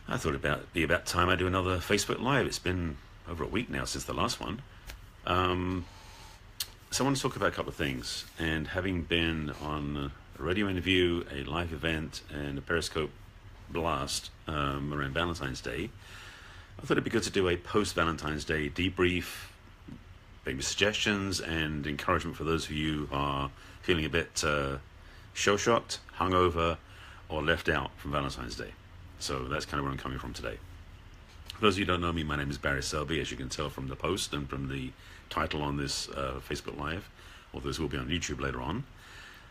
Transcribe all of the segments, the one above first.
I thought it'd be about time I do another Facebook Live. It's been over a week now since the last one. So I want to talk about a couple of things. And having been on a radio interview, a live event, and a Periscope blast around Valentine's Day, I thought it'd be good to do a post-Valentine's Day debrief, maybe suggestions and encouragement for those of you who are feeling a bit show-shocked, hungover, or left out from Valentine's Day. So that's kind of where I'm coming from today. For those of you who don't know me, my name is Barry Selby, as you can tell from the post and from the title on this Facebook Live, although this will be on YouTube later on.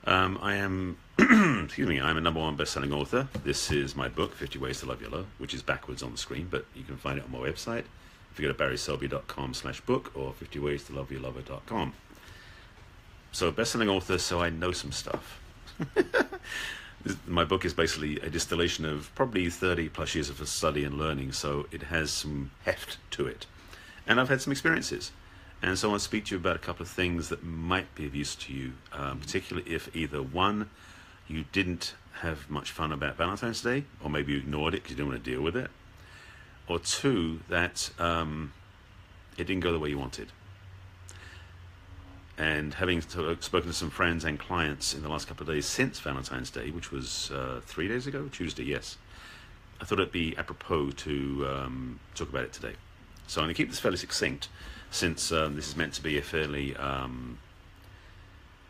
I am, excuse me, I'm a #1 best-selling author. This is my book, 50 Ways to Love Your Love, which is backwards on the screen, but you can find it on my website. If you go to barryselby.com/book or 50waystoloveyoulover.com. So best-selling author, so I know some stuff. My book is basically a distillation of probably 30 plus years of study and learning, so it has some heft to it. And I've had some experiences. And so I want to speak to you about a couple of things that might be of use to you, particularly if either one, you didn't have much fun about Valentine's Day, or maybe you ignored it because you didn't want to deal with it, or two, that it didn't go the way you wanted. And having spoken to some friends and clients in the last couple of days since Valentine's Day, which was 3 days ago, Tuesday, yes, I thought it'd be apropos to talk about it today. So I'm going to keep this fairly succinct, since this is meant to be a fairly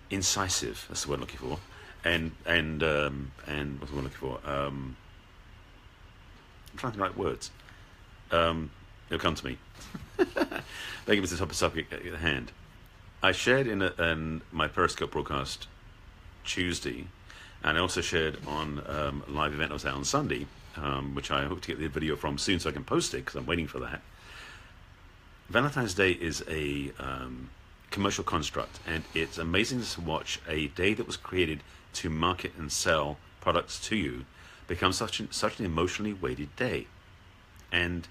incisive, that's the word I'm looking for, and what's the word I'm looking for? I'm trying to write words. It'll come to me. Begging with the topic subject at hand. I shared in my Periscope broadcast Tuesday, and I also shared on a live event I was at on Sunday, which I hope to get the video from soon so I can post it, because I'm waiting for that. Valentine's Day is a commercial construct, and it's amazing to watch a day that was created to market and sell products to you become such an emotionally weighted day. And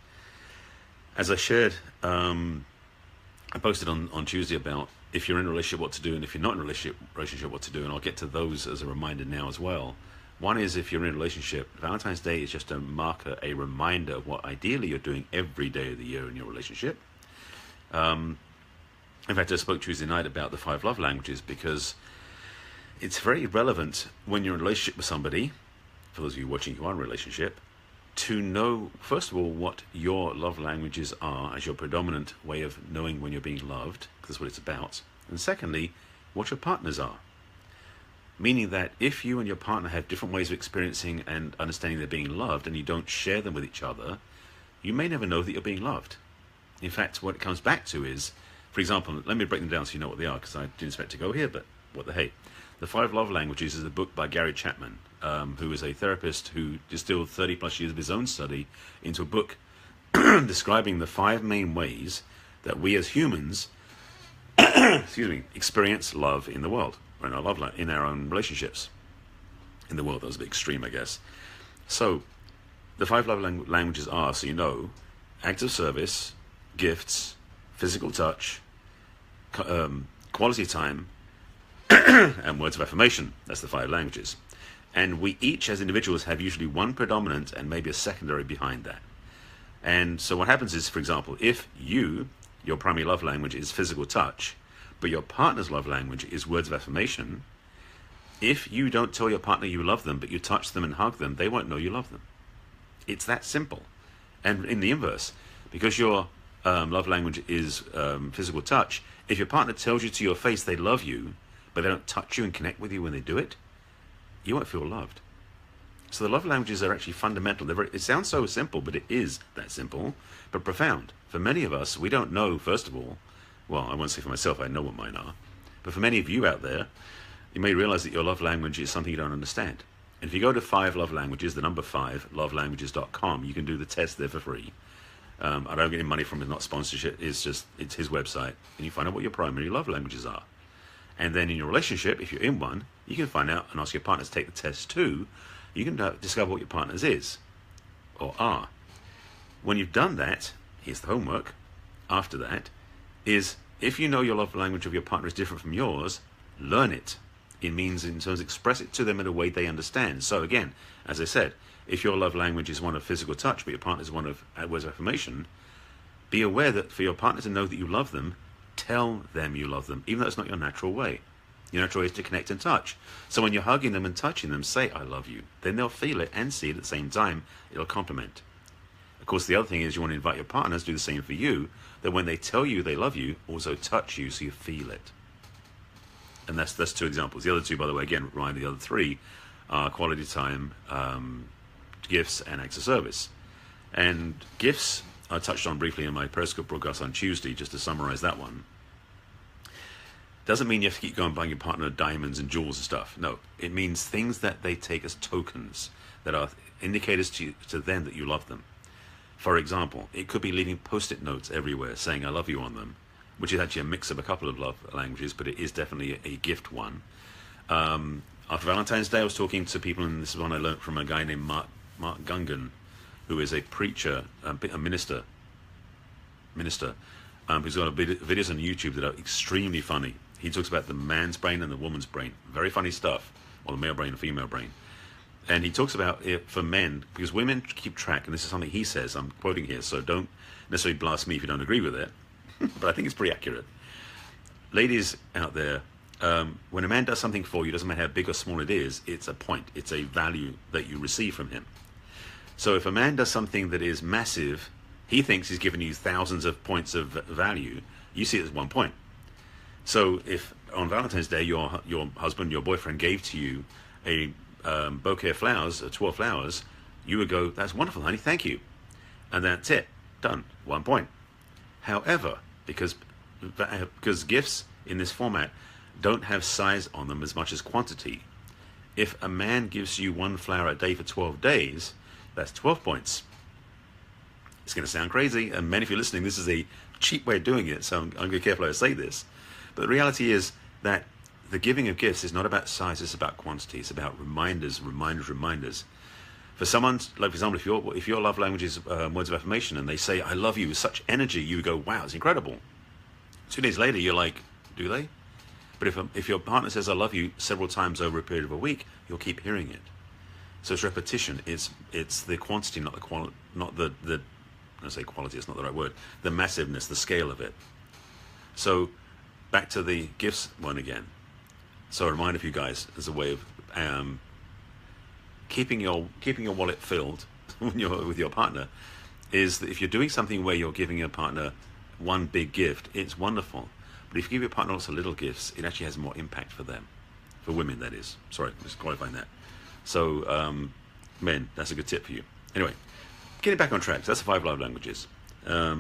as I shared, I posted on Tuesday about if you're in a relationship, what to do, and if you're not in a relationship, what to do, and I'll get to those as a reminder now as well. One is, if you're in a relationship, Valentine's Day is just a marker, a reminder of what ideally you're doing every day of the year in your relationship. In fact, I spoke Tuesday night about the 5 love languages, because it's very relevant when you're in a relationship with somebody, for those of you watching who are in a relationship, to know, first of all, what your love languages are as your predominant way of knowing when you're being loved, because that's what it's about. And secondly, what your partners are. Meaning that if you and your partner have different ways of experiencing and understanding they're being loved, and you don't share them with each other, you may never know that you're being loved. In fact, what it comes back to is, for example, let me break them down so you know what they are, because I didn't expect to go here, but what the hey. The 5 Love Languages is a book by Gary Chapman, who is a therapist who distilled 30 plus years of his own study into a book describing the 5 main ways that we as humans experience love in the world, or in our love life, in our own relationships in the world. That was a bit extreme, I guess. So the 5 love languages are, so you know, acts of service, gifts, physical touch, quality time, and words of affirmation. That's the 5 languages. And we each as individuals have usually one predominant and maybe a secondary behind that. And so what happens is, for example, if your primary love language is physical touch, but your partner's love language is words of affirmation, if you don't tell your partner you love them, but you touch them and hug them, they won't know you love them. It's that simple. And in the inverse, because your love language is physical touch, if your partner tells you to your face they love you, but they don't touch you and connect with you when they do it, you won't feel loved. So the love languages are actually fundamental. It sounds so simple, but it is that simple, but profound. For many of us, we don't know, first of all, well, I won't say for myself, I know what mine are, but for many of you out there, you may realize that your love language is something you don't understand. And if you go to 5 Love Languages, the number 5, lovelanguages.com, you can do the test there for free. I don't get any money from it, not sponsorship, it's his website, and you find out what your primary love languages are. And then in your relationship, if you're in one, you can find out and ask your partner to take the test too. You can discover what your partner's is, or are. When you've done that, here's the homework, after that, is if you know your love language of your partner is different from yours, learn it. It means in terms of express it to them in a way they understand. So again, as I said, if your love language is one of physical touch, but your partner is one of words of affirmation, be aware that for your partner to know that you love them, tell them you love them, even though it's not your natural way. Your natural way is to connect and touch. So when you're hugging them and touching them, say, I love you. Then they'll feel it and see it at the same time. It'll complement. Of course, the other thing is you want to invite your partners to do the same for you, that when they tell you they love you, also touch you so you feel it. And that's 2 examples. The other 2, by the way, again, remind the other 3 are quality time, gifts, and acts of service. And gifts I touched on briefly in my Periscope broadcast on Tuesday, just to summarize that one. Doesn't mean you have to keep going buying your partner diamonds and jewels and stuff. No, it means things that they take as tokens that are indicators to them that you love them. For example, it could be leaving post-it notes everywhere saying I love you on them, which is actually a mix of a couple of love languages, but it is definitely a gift one. After Valentine's Day, I was talking to people, and this is one I learned from a guy named Mark Gungan, who is a preacher, a minister, who's got videos on YouTube that are extremely funny. He talks about the man's brain and the woman's brain. Very funny stuff. Or the male brain and female brain. And he talks about it for men, because women keep track, and this is something he says, I'm quoting here, so don't necessarily blast me if you don't agree with it, but I think it's pretty accurate. Ladies out there, when a man does something for you, doesn't matter how big or small it is, it's a point, it's a value that you receive from him. So if a man does something that is massive, he thinks he's giving you thousands of points of value, you see it as 1 point. So if on Valentine's Day your husband, your boyfriend gave to you a bouquet of flowers, 12 flowers, you would go, that's wonderful, honey, thank you. And that's it, done, 1 point. However, because gifts in this format don't have size on them as much as quantity, if a man gives you 1 flower a day for 12 days, that's 12 points. It's going to sound crazy, and men, if you're listening, this is a cheap way of doing it, so I'm going to be careful how I say this. But the reality is that the giving of gifts is not about size, it's about quantity. It's about reminders. For someone, like for example, if your love language is words of affirmation, and they say, I love you with such energy, you go, wow, it's incredible. 2 days later, you're like, do they? But if your partner says, I love you several times over a period of a week, you'll keep hearing it. So it's repetition. It's the quantity, not the quality, not the I say quality, it's not the right word. The massiveness, the scale of it. So back to the gifts one again. So a reminder for you guys as a way of keeping your wallet filled when you're with your partner is that if you're doing something where you're giving your partner one big gift, it's wonderful. But if you give your partner lots of little gifts, it actually has more impact for them. For women, that is. Sorry, I'm just qualifying that. So, men, that's a good tip for you. Anyway, getting back on track. So that's the 5 love languages. I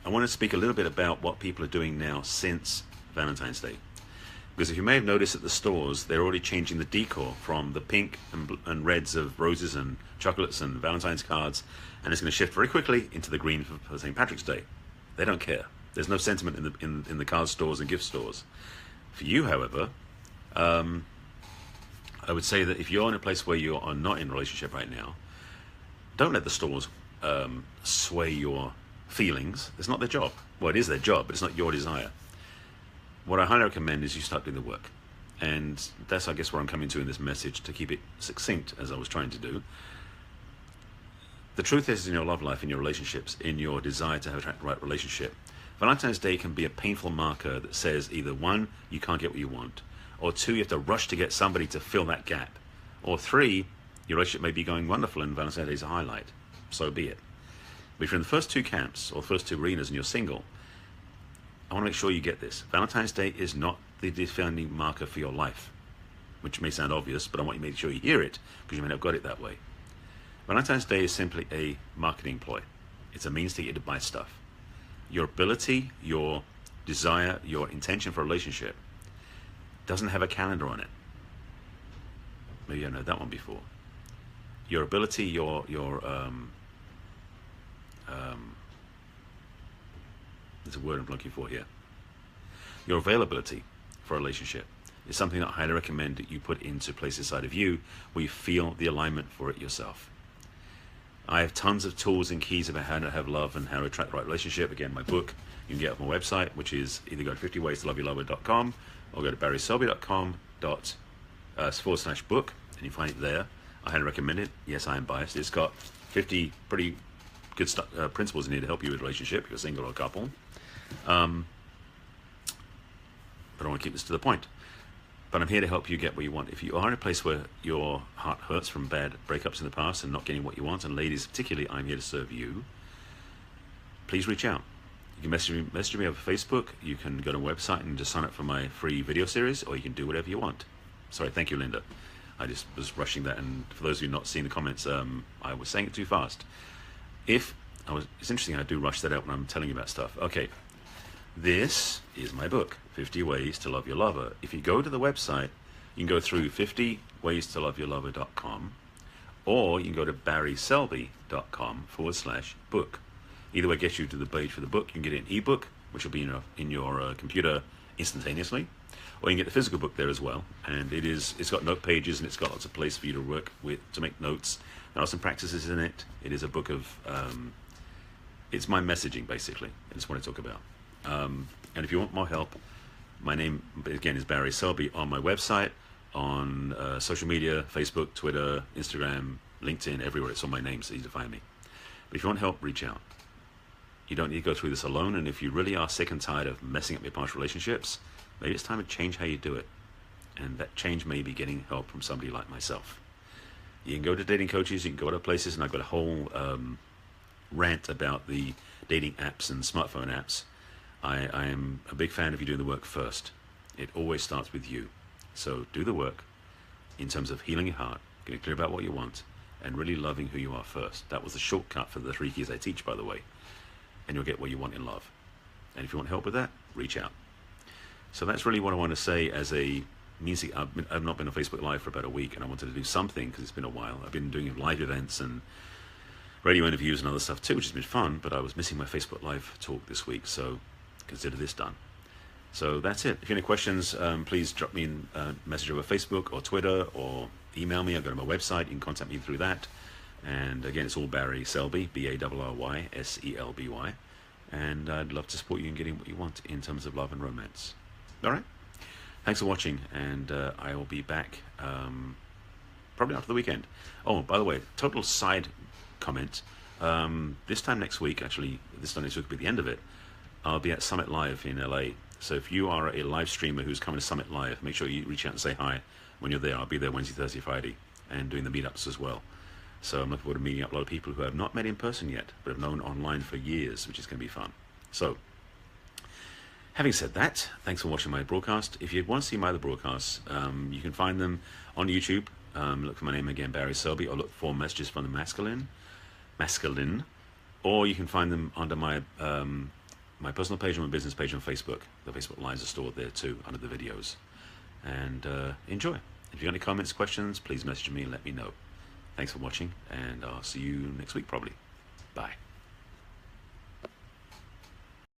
want to speak a little bit about what people are doing now since Valentine's Day. Because if you may have noticed at the stores, they're already changing the decor from the pink and reds of roses and chocolates and Valentine's cards, and it's going to shift very quickly into the green for St. Patrick's Day. They don't care. There's no sentiment in the card stores and gift stores. For you, however, I would say that if you're in a place where you are not in a relationship right now, don't let the stores sway your feelings. It's not their job. Well, it is their job, but it's not your desire. What I highly recommend is you start doing the work. And that's, I guess, where I'm coming to in this message, to keep it succinct, as I was trying to do. The truth is, in your love life, in your relationships, in your desire to have the right relationship, Valentine's Day can be a painful marker that says either 1, you can't get what you want, or 2, you have to rush to get somebody to fill that gap, or 3, your relationship may be going wonderful and Valentine's Day is a highlight. So be it. But if you're in the first 2 camps, or the first 2 arenas, and you're single, I want to make sure you get this. Valentine's Day is not the defining marker for your life, which may sound obvious, but I want you to make sure you hear it, because you may not have got it that way. Valentine's Day is simply a marketing ploy. It's a means to get you to buy stuff. Your ability, your desire, your intention for a relationship doesn't have a calendar on it. Maybe you haven't heard that one before. Your ability, there's a word I'm looking for here. Your availability for a relationship is something that I highly recommend that you put into place inside of you where you feel the alignment for it yourself. I have tons of tools and keys about how to have love and how to attract the right relationship. Again, my book you can get off my website, which is either go to 50waystoloveyourlover.com or go to barryselby.com/book, and you find it there. I highly recommend it. Yes, I am biased. It's got 50 pretty good principles in here to help you with a relationship, if you're single or a couple. But I want to keep this to the point. But I'm here to help you get what you want. If you are in a place where your heart hurts from bad breakups in the past and not getting what you want, and ladies particularly, I'm here to serve you, please reach out. You can message me over Facebook. You can go to a website and just sign up for my free video series, or you can do whatever you want. Sorry, thank you, Linda. I just was rushing that, and for those of you not seeing the comments, I was saying it too fast. It's interesting, I do rush that out when I'm telling you about stuff. Okay, this is my book, 50 Ways to Love Your Lover. If you go to the website, you can go through 50waystoloveyourlover.com, or you can go to barryselby.com/book. Either way gets you to the page for the book. You can get an ebook, which will be in your computer instantaneously, or you can get the physical book there as well. And it's got note pages, and it's got lots of places for you to work with to make notes. There are some practices in it. It is a book of it's my messaging, basically. It's what I talk about. And if you want more help, my name again is Barry Selby. On my website, on social media, Facebook, Twitter, Instagram, LinkedIn, everywhere. It's on my name, so easy to find me. But if you want help, reach out. You don't need to go through this alone, and if you really are sick and tired of messing up your past relationships, maybe it's time to change how you do it. And that change may be getting help from somebody like myself. You can go to dating coaches, you can go to places, and I've got a whole rant about the dating apps and smartphone apps. I am a big fan of you doing the work first. It always starts with you. So do the work in terms of healing your heart, getting clear about what you want, and really loving who you are first. That was the shortcut for the 3 keys I teach, by the way. And you'll get what you want in love. And if you want help with that, reach out. So that's really what I want to say as a music. I've not been on Facebook Live for about a week, and I wanted to do something because it's been a while. I've been doing live events and radio interviews and other stuff too, which has been fun, but I was missing my Facebook Live talk this week, so consider this done. So that's it. If you have any questions, please drop me a message over Facebook or Twitter, or email me. I'll go to my website. You can contact me through that. And again, it's all Barry Selby, BarrySelby. And I'd love to support you in getting what you want in terms of love and romance. All right? Thanks for watching, and I will be back probably after the weekend. Oh, by the way, total side comment. This time next week, actually, this time next week will be the end of it. I'll be at Summit Live in LA. So if you are a live streamer who's coming to Summit Live, make sure you reach out and say hi when you're there. I'll be there Wednesday, Thursday, Friday, and doing the meetups as well. So I'm looking forward to meeting up a lot of people who have not met in person yet, but have known online for years, which is going to be fun. So, having said that, thanks for watching my broadcast. If you want to see my other broadcasts, you can find them on YouTube. Look for my name again, Barry Selby, or look for Messages from the Masculine, or you can find them under my my personal page and my business page on Facebook. The Facebook Lives are stored there too, under the videos. And enjoy. If you have any comments, questions, please message me and let me know. Thanks for watching, and I'll see you next week probably. Bye.